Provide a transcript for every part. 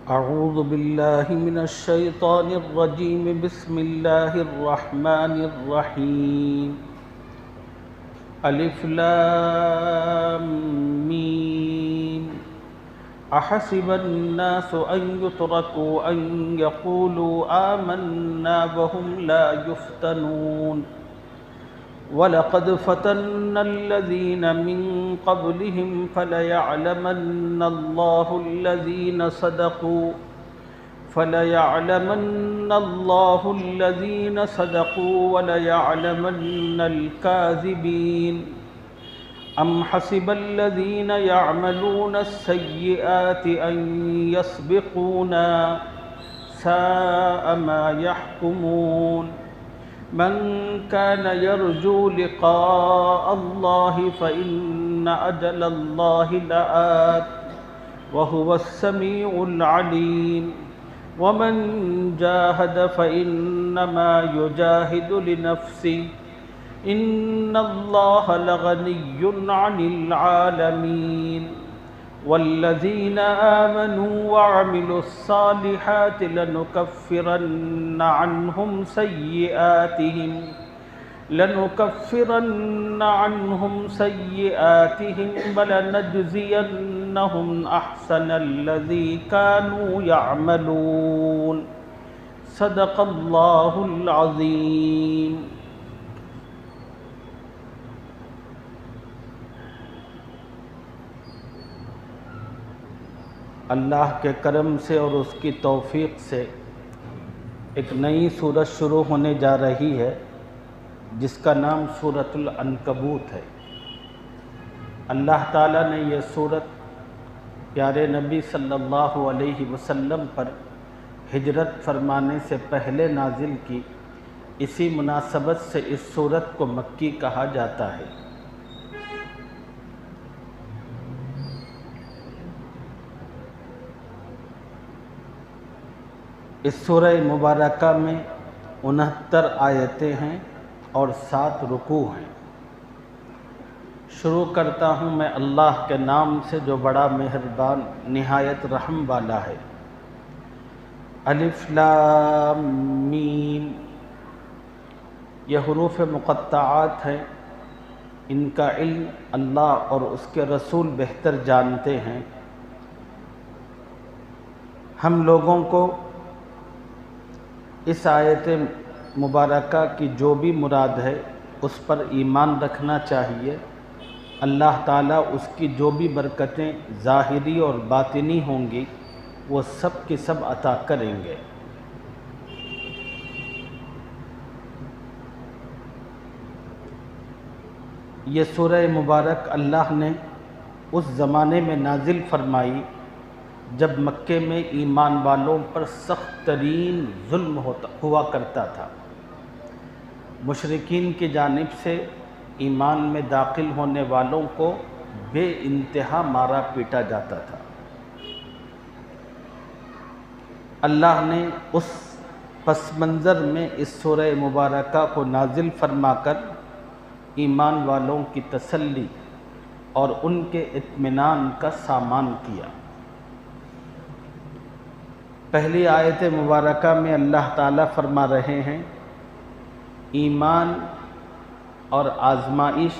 أعوذ بالله من الشيطان الرجيم. بسم الله الرحمن الرحيم. ألف لام ميم. أحسب الناس أن يتركوا أن يقولوا آمنا وهم لا يفتنون. وَلَقَدْ فَتَنَّا الَّذِينَ مِن قَبْلِهِمْ فَلَيَعْلَمَنَّ اللَّهُ الَّذِينَ صَدَقُوا وَلَيَعْلَمَنَّ الْكَاذِبِينَ. أَمْ حَسِبَ الَّذِينَ يَعْمَلُونَ السَّيِّئَاتِ أَن يَسْبِقُونَا سَاءَ مَا يَحْكُمُونَ. من كان يرجو لقاء الله فإن أجل الله لآت وهو السميع العليم. ومن جاهد فإنما يجاهد لنفسه إن الله لغني عن العالمين. والذين آمنوا وعملوا الصالحات لنكفرن عنهم سيئاتهم ولنجزينهم أحسن الذي كانوا يعملون. صدق الله العظيم. اللہ کے کرم سے اور اس کی توفیق سے ایک نئی سورت شروع ہونے جا رہی ہے جس کا نام سورۃ العنکبوت ہے۔ اللہ تعالیٰ نے یہ سورت پیارے نبی صلی اللہ علیہ وسلم پر ہجرت فرمانے سے پہلے نازل کی۔ اسی مناسبت سے اس سورت کو مکی کہا جاتا ہے۔ اس سورہ مبارکہ میں 69 آیتیں ہیں اور 7 رکوع ہیں۔ شروع کرتا ہوں میں اللہ کے نام سے جو بڑا مہربان نہایت رحم والا ہے۔ الف لام میم، یہ حروف مقطعات ہیں، ان کا علم اللہ اور اس کے رسول بہتر جانتے ہیں۔ ہم لوگوں کو اس آیت مبارکہ کی جو بھی مراد ہے اس پر ایمان رکھنا چاہیے۔ اللہ تعالیٰ اس کی جو بھی برکتیں ظاہری اور باطنی ہوں گی وہ سب کی سب عطا کریں گے۔ یہ سورہ مبارک اللہ نے اس زمانے میں نازل فرمائی جب مکے میں ایمان والوں پر سخت ترین ظلم ہوا کرتا تھا۔ مشرکین کی جانب سے ایمان میں داخل ہونے والوں کو بے انتہا مارا پیٹا جاتا تھا۔ اللہ نے اس پس منظر میں اس سورہ مبارکہ کو نازل فرما کر ایمان والوں کی تسلی اور ان کے اطمینان کا سامان کیا۔ پہلی آیت مبارکہ میں اللہ تعالیٰ فرما رہے ہیں ایمان اور آزمائش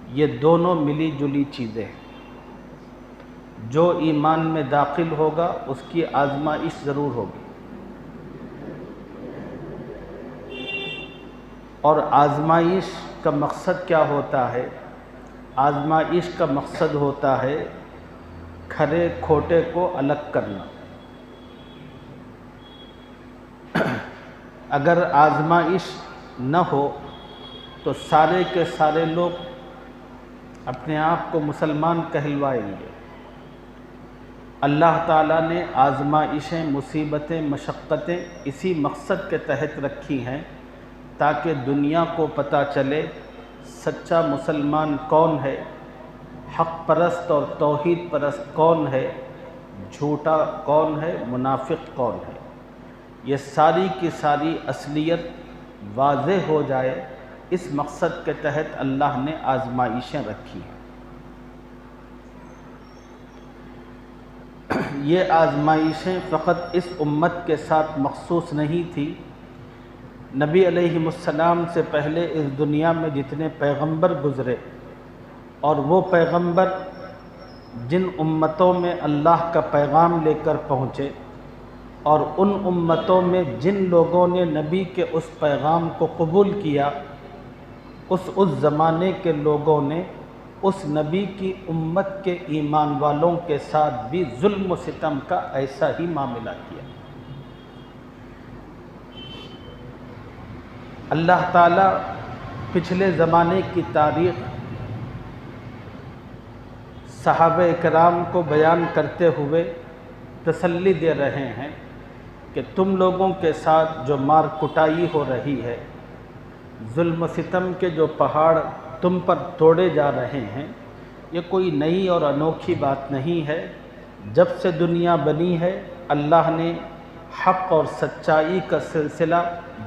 یہ دونوں ملی جلی چیزیں ہیں۔ جو ایمان میں داخل ہوگا اس کی آزمائش ضرور ہوگی، اور آزمائش کا مقصد کیا ہوتا ہے؟ آزمائش کا مقصد ہوتا ہے کھرے کھوٹے کو الگ کرنا۔ اگر آزمائش نہ ہو تو سارے کے سارے لوگ اپنے آپ کو مسلمان کہلوائیں گے۔ اللہ تعالیٰ نے آزمائشیں، مصیبتیں، مشقتیں اسی مقصد کے تحت رکھی ہیں تاکہ دنیا کو پتہ چلے سچا مسلمان کون ہے، حق پرست اور توحید پرست کون ہے، جھوٹا کون ہے، منافق کون ہے۔ یہ ساری کی ساری اصلیت واضح ہو جائے، اس مقصد کے تحت اللہ نے آزمائشیں رکھی ہیں۔ یہ آزمائشیں فقط اس امت کے ساتھ مخصوص نہیں تھی، نبی علیہ السلام سے پہلے اس دنیا میں جتنے پیغمبر گزرے اور وہ پیغمبر جن امتوں میں اللہ کا پیغام لے کر پہنچے، اور ان امتوں میں جن لوگوں نے نبی کے اس پیغام کو قبول کیا، اس زمانے کے لوگوں نے اس نبی کی امت کے ایمان والوں کے ساتھ بھی ظلم و ستم کا ایسا ہی معاملہ کیا۔ اللہ تعالیٰ پچھلے زمانے کی تاریخ صحابہ کرام کو بیان کرتے ہوئے تسلی دے رہے ہیں کہ تم لوگوں کے ساتھ جو مار کٹائی ہو رہی ہے، ظلم و ستم کے جو پہاڑ تم پر توڑے جا رہے ہیں، یہ کوئی نئی اور انوکھی بات نہیں ہے۔ جب سے دنیا بنی ہے اللہ نے حق اور سچائی کا سلسلہ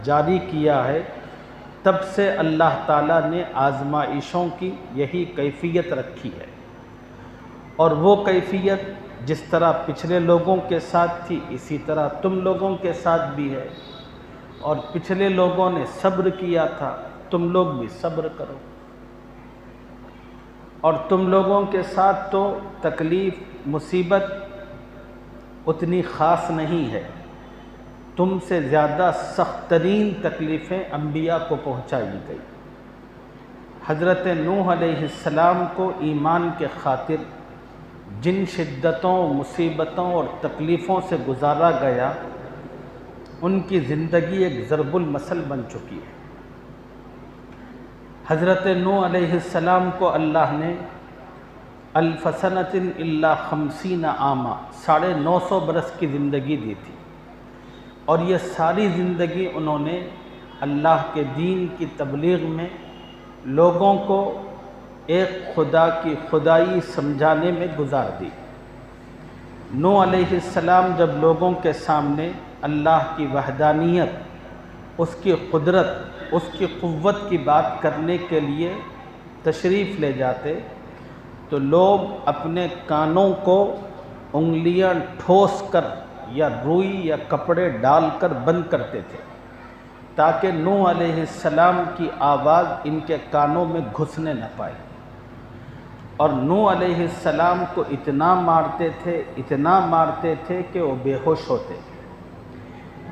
جاری کیا ہے، تب سے اللہ تعالیٰ نے آزمائشوں کی یہی کیفیت رکھی ہے، اور وہ کیفیت جس طرح پچھلے لوگوں کے ساتھ تھی اسی طرح تم لوگوں کے ساتھ بھی ہے، اور پچھلے لوگوں نے صبر کیا تھا، تم لوگ بھی صبر کرو۔ اور تم لوگوں کے ساتھ تو تکلیف مصیبت اتنی خاص نہیں ہے، تم سے زیادہ سخت ترین تکلیفیں انبیاء کو پہنچائی گئی۔ حضرت نوح علیہ السلام کو ایمان کے خاطر جن شدتوں، مصیبتوں اور تکلیفوں سے گزارا گیا، ان کی زندگی ایک ضرب المثل بن چکی ہے۔ حضرت نوح علیہ السلام کو اللہ نے الف سنۃ الا 50 عاما 950 برس کی زندگی دی تھی، اور یہ ساری زندگی انہوں نے اللہ کے دین کی تبلیغ میں لوگوں کو ایک خدا کی خدائی سمجھانے میں گزار دی۔ نوح علیہ السلام جب لوگوں کے سامنے اللہ کی وحدانیت، اس کی قدرت، اس کی قوت کی بات کرنے کے لیے تشریف لے جاتے تو لوگ اپنے کانوں کو انگلیاں ٹھوس کر یا روئی یا کپڑے ڈال کر بند کرتے تھے تاکہ نوح علیہ السلام کی آواز ان کے کانوں میں گھسنے نہ پائے، اور نوح علیہ السلام کو اتنا مارتے تھے کہ وہ بے ہوش ہوتے،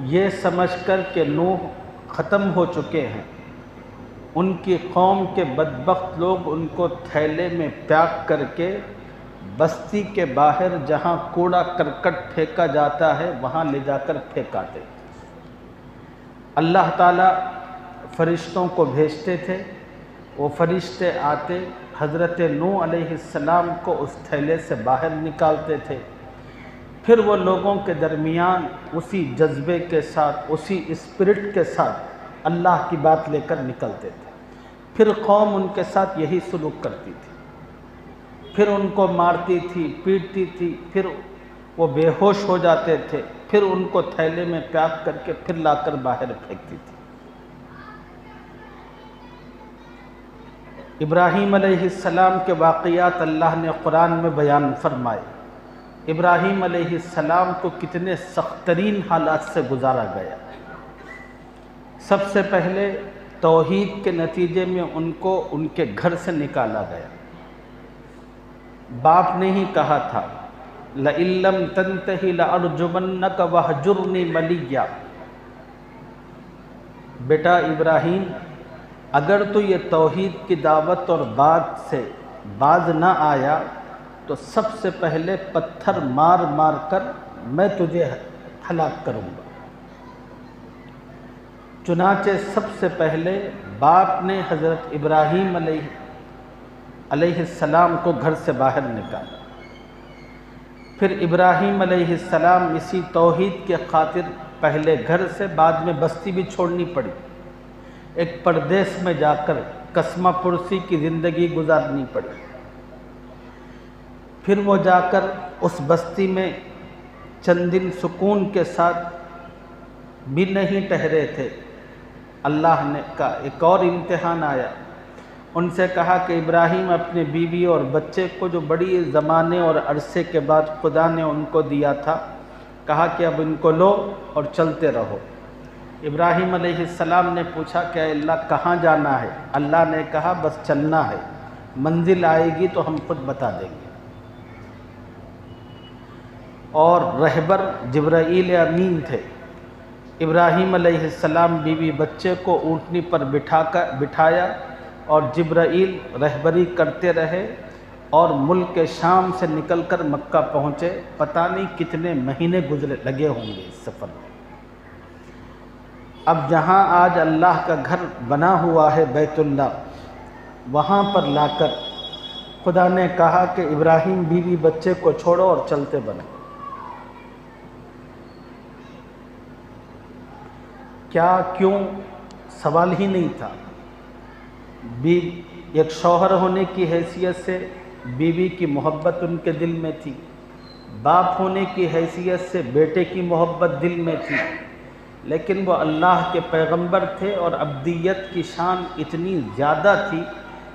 یہ سمجھ کر کہ نوح ختم ہو چکے ہیں۔ ان کی قوم کے بدبخت لوگ ان کو تھیلے میں پیک کر کے بستی کے باہر جہاں کوڑا کرکٹ پھینکا جاتا ہے وہاں لے جا کر پھینکاتے۔ اللہ تعالیٰ فرشتوں کو بھیجتے تھے، وہ فرشتے آتے حضرت نوح علیہ السلام کو اس تھیلے سے باہر نکالتے تھے، پھر وہ لوگوں کے درمیان اسی جذبے کے ساتھ، اسی اسپرٹ کے ساتھ اللہ کی بات لے کر نکلتے تھے۔ پھر قوم ان کے ساتھ یہی سلوک کرتی تھی، پھر ان کو مارتی تھی، پیٹتی تھی، پھر وہ بے ہوش ہو جاتے تھے، پھر ان کو تھیلے میں پیک کر کے پھر لا کر باہر پھینکتی تھی۔ ابراہیم علیہ السلام کے واقعات اللہ نے قرآن میں بیان فرمائے۔ ابراہیم علیہ السلام کو کتنے سخت ترین حالات سے گزارا گیا۔ سب سے پہلے توحید کے نتیجے میں ان کو ان کے گھر سے نکالا گیا۔ باپ نے ہی کہا تھا لَإِن لَّمْ تَنْتَهِ لَأَرْجُمَنَّكَ وَاهْجُرْنِي مَلِيًّا، بیٹا ابراہیم اگر تو یہ توحید کی دعوت اور بات سے باز نہ آیا تو سب سے پہلے پتھر مار مار کر میں تجھے ہلاک کروں گا۔ چنانچہ سب سے پہلے باپ نے حضرت ابراہیم علیہ السلام کو گھر سے باہر نکالا، پھر ابراہیم علیہ السلام اسی توحید کے خاطر پہلے گھر سے بعد میں بستی بھی چھوڑنی پڑی، ایک پردیس میں جا کر قسمہ پرسی کی زندگی گزارنی پڑی۔ پھر وہ جا کر اس بستی میں چند دن سکون کے ساتھ بھی نہیں ٹھہرے تھے، اللہ نے کا ایک اور امتحان آیا۔ ان سے کہا کہ ابراہیم اپنے بیوی اور بچے کو جو بڑی زمانے اور عرصے کے بعد خدا نے ان کو دیا تھا، کہا کہ اب ان کو لو اور چلتے رہو۔ ابراہیم علیہ السلام نے پوچھا کہ اے اللہ کہاں جانا ہے؟ اللہ نے کہا بس چلنا ہے، منزل آئے گی تو ہم خود بتا دیں گے۔ اور رہبر جبرائیل امین تھے۔ ابراہیم علیہ السلام بیوی بچے کو اونٹنی پر بٹھایا اور جبرائیل رہبری کرتے رہے اور ملک شام سے نکل کر مکہ پہنچے۔ پتہ نہیں کتنے مہینے لگے ہوں گے اس سفر میں۔ اب جہاں آج اللہ کا گھر بنا ہوا ہے بیت اللہ، وہاں پر لا کر خدا نے کہا کہ ابراہیم بیوی بچے کو چھوڑو اور چلتے بنو۔ کیا کیوں؟ سوال ہی نہیں تھا۔ ایک شوہر ہونے کی حیثیت سے بیوی کی محبت ان کے دل میں تھی، باپ ہونے کی حیثیت سے بیٹے کی محبت دل میں تھی، لیکن وہ اللہ کے پیغمبر تھے اور عبدیت کی شان اتنی زیادہ تھی،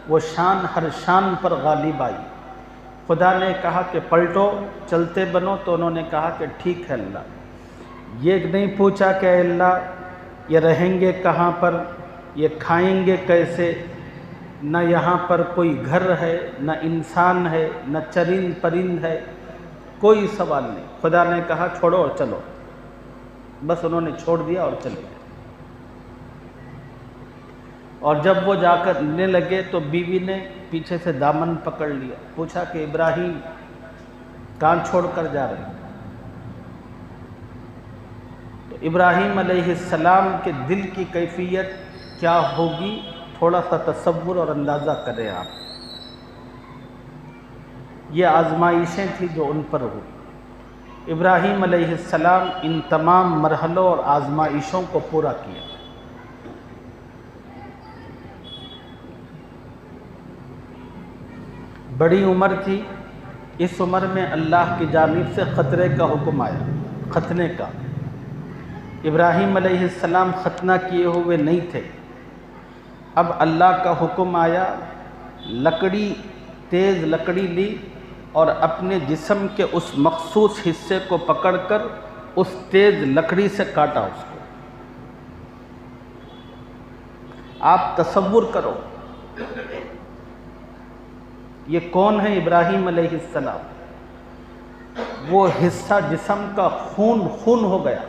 وہ شان ہر شان پر غالب آئی۔ خدا نے کہا کہ پلٹو چلتے بنو، تو انہوں نے کہا کہ ٹھیک ہے اللہ۔ یہ نہیں پوچھا کہ اے اللہ یہ رہیں گے کہاں پر، یہ کھائیں گے کیسے، نہ یہاں پر کوئی گھر ہے، نہ انسان ہے، نہ چرند پرند ہے، کوئی سوال نہیں۔ خدا نے کہا چھوڑو اور چلو، بس انہوں نے چھوڑ دیا اور چلے گئے۔ اور جب وہ جا کر لینے لگے تو بیوی نے پیچھے سے دامن پکڑ لیا، پوچھا کہ ابراہیم کہاں چھوڑ کر جا رہے ہیں؟ تو ابراہیم علیہ السلام کے دل کی کیفیت کیا ہوگی، تھوڑا سا تصور اور اندازہ کریں آپ۔ یہ آزمائشیں تھیں جو ان پر ہوئی۔ ابراہیم علیہ السلام ان تمام مرحلوں اور آزمائشوں کو پورا کیا۔ بڑی عمر تھی، اس عمر میں اللہ کی جانب سے خطرے کا حکم آیا، ختنے کا۔ ابراہیم علیہ السلام ختنہ کیے ہوئے نہیں تھے۔ اب اللہ کا حکم آیا، تیز لکڑی لی اور اپنے جسم کے اس مخصوص حصے کو پکڑ کر اس تیز لکڑی سے کاٹا اس کو۔ آپ تصور کرو، یہ کون ہے؟ ابراہیم علیہ السلام۔ وہ حصہ جسم کا خون ہو گیا۔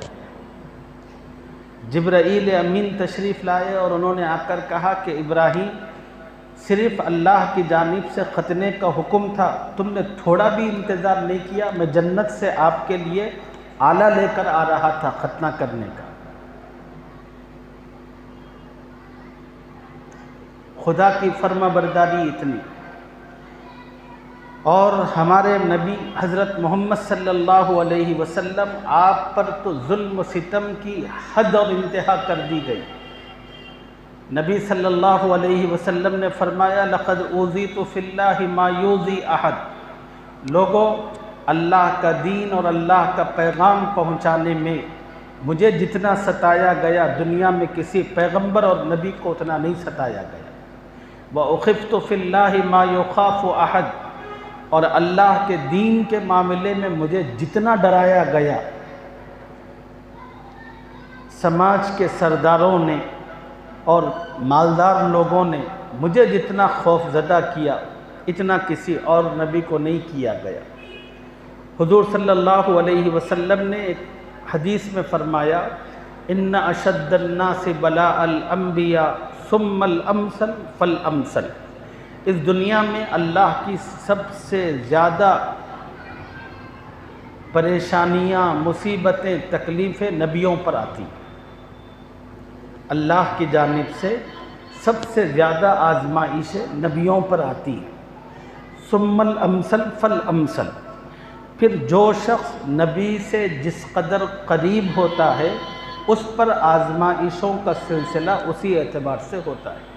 جبرائیل امین تشریف لائے اور انہوں نے آ کر کہا کہ ابراہیم صرف اللہ کی جانب سے ختنے کا حکم تھا، تم نے تھوڑا بھی انتظار نہیں کیا، میں جنت سے آپ کے لیے آلہ لے کر آ رہا تھا ختنہ کرنے کا۔ خدا کی فرما برداری اتنی، اور ہمارے نبی حضرت محمد صلی اللہ علیہ وسلم، آپ پر تو ظلم و ستم کی حد اور انتہا کر دی گئی۔ نبی صلی اللہ علیہ وسلم نے فرمایا لقد اوذیت فی اللہ ما یوذی احد، لوگوں اللہ کا دین اور اللہ کا پیغام پہنچانے میں مجھے جتنا ستایا گیا دنیا میں کسی پیغمبر اور نبی کو اتنا نہیں ستایا گیا۔ وَأُخِفْتُ فِي اللَّهِ مَا يُخَافُ أَحَدٌ، اور اللہ کے دین کے معاملے میں مجھے جتنا ڈرایا گیا، سماج کے سرداروں نے اور مالدار لوگوں نے مجھے جتنا خوف زدہ کیا، اتنا کسی اور نبی کو نہیں کیا گیا۔ حضور صلی اللہ علیہ وسلم نے ایک حدیث میں فرمایا ان اشد الناس بلاء الانبیاء ثم الامثل فالامثل، اس دنیا میں اللہ کی سب سے زیادہ پریشانیاں، مصیبتیں، تکلیفیں نبیوں پر آتی۔ اللہ کی جانب سے سب سے زیادہ آزمائشیں نبیوں پر آتی ہیں۔ ثم الامثل فالامثل، پھر جو شخص نبی سے جس قدر قریب ہوتا ہے اس پر آزمائشوں کا سلسلہ اسی اعتبار سے ہوتا ہے۔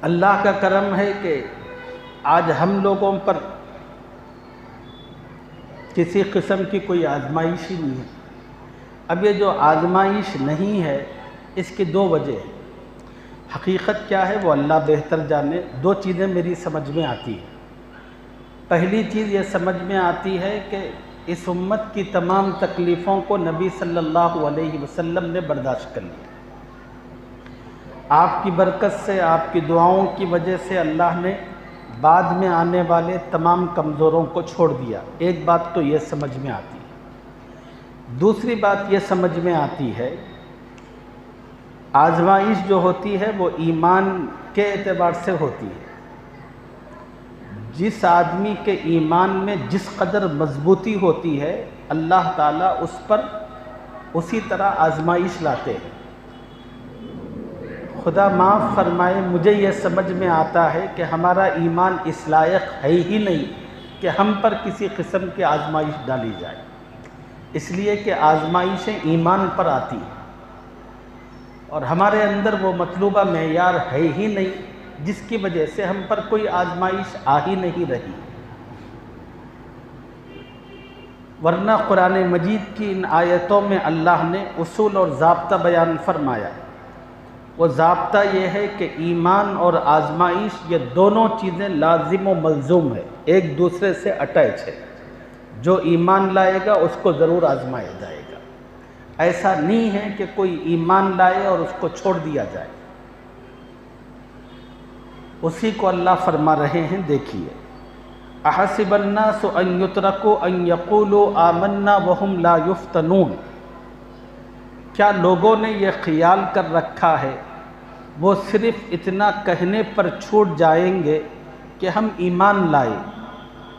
اللہ کا کرم ہے کہ آج ہم لوگوں پر کسی قسم کی کوئی آزمائش ہی نہیں ہے۔ اب یہ جو آزمائش نہیں ہے اس کی دو وجہ ہیں۔ حقیقت کیا ہے وہ اللہ بہتر جانے۔ دو چیزیں میری سمجھ میں آتی ہیں۔ پہلی چیز یہ سمجھ میں آتی ہے کہ اس امت کی تمام تکلیفوں کو نبی صلی اللہ علیہ وسلم نے برداشت کر لیا۔ آپ کی برکت سے، آپ کی دعاؤں کی وجہ سے اللہ نے بعد میں آنے والے تمام کمزوروں کو چھوڑ دیا۔ ایک بات تو یہ سمجھ میں آتی ہے۔ دوسری بات یہ سمجھ میں آتی ہے، آزمائش جو ہوتی ہے وہ ایمان کے اعتبار سے ہوتی ہے۔ جس آدمی کے ایمان میں جس قدر مضبوطی ہوتی ہے اللہ تعالیٰ اس پر اسی طرح آزمائش لاتے ہیں۔ خدا معاف فرمائے، مجھے یہ سمجھ میں آتا ہے کہ ہمارا ایمان اس لائق ہے ہی نہیں کہ ہم پر کسی قسم کی آزمائش ڈالی جائے، اس لیے کہ آزمائشیں ایمان پر آتی ہیں اور ہمارے اندر وہ مطلوبہ معیار ہے ہی نہیں، جس کی وجہ سے ہم پر کوئی آزمائش آ ہی نہیں رہی۔ ورنہ قرآن مجید کی ان آیتوں میں اللہ نے اصول اور ضابطہ بیان فرمایا۔ وہ ضابطہ یہ ہے کہ ایمان اور آزمائش یہ دونوں چیزیں لازم و ملزوم ہے، ایک دوسرے سے اٹیچ ہے۔ جو ایمان لائے گا اس کو ضرور آزمایا جائے گا۔ ایسا نہیں ہے کہ کوئی ایمان لائے اور اس کو چھوڑ دیا جائے۔ اسی کو اللہ فرما رہے ہیں، دیکھیے، احسب الناس ان یترکوا ان یقولوا آمنا وہم لا یفتنون۔ کیا لوگوں نے یہ خیال کر رکھا ہے وہ صرف اتنا کہنے پر چھوٹ جائیں گے کہ ہم ایمان لائے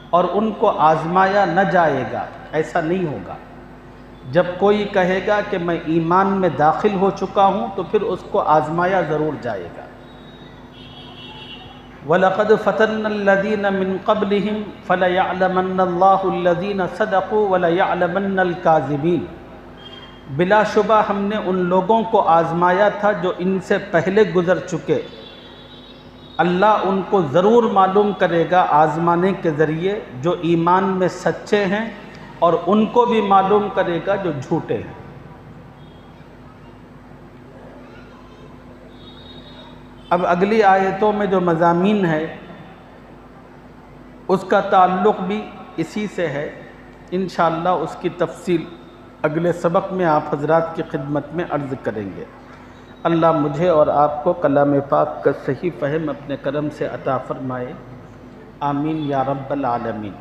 اور ان کو آزمایا نہ جائے گا؟ ایسا نہیں ہوگا۔ جب کوئی کہے گا کہ میں ایمان میں داخل ہو چکا ہوں تو پھر اس کو آزمایا ضرور جائے گا۔ وَلَقَدْ فَتَنَّا الَّذِينَ مِن قَبْلِهِمْ فَلَيَعْلَمَنَّ اللَّهُ الَّذِينَ صَدَقُوا وَلَيَعْلَمَنَّ الْكَاذِبِينَ۔ بلا شبہ ہم نے ان لوگوں کو آزمایا تھا جو ان سے پہلے گزر چکے، اللہ ان کو ضرور معلوم کرے گا آزمانے کے ذریعے جو ایمان میں سچے ہیں، اور ان کو بھی معلوم کرے گا جو جھوٹے ہیں۔ اب اگلی آیتوں میں جو مضامین ہے اس کا تعلق بھی اسی سے ہے، انشاءاللہ اس کی تفصیل اگلے سبق میں آپ حضرات کی خدمت میں عرض کریں گے۔ اللہ مجھے اور آپ کو کلام پاک کا صحیح فہم اپنے کرم سے عطا فرمائے، آمین یا رب العالمین۔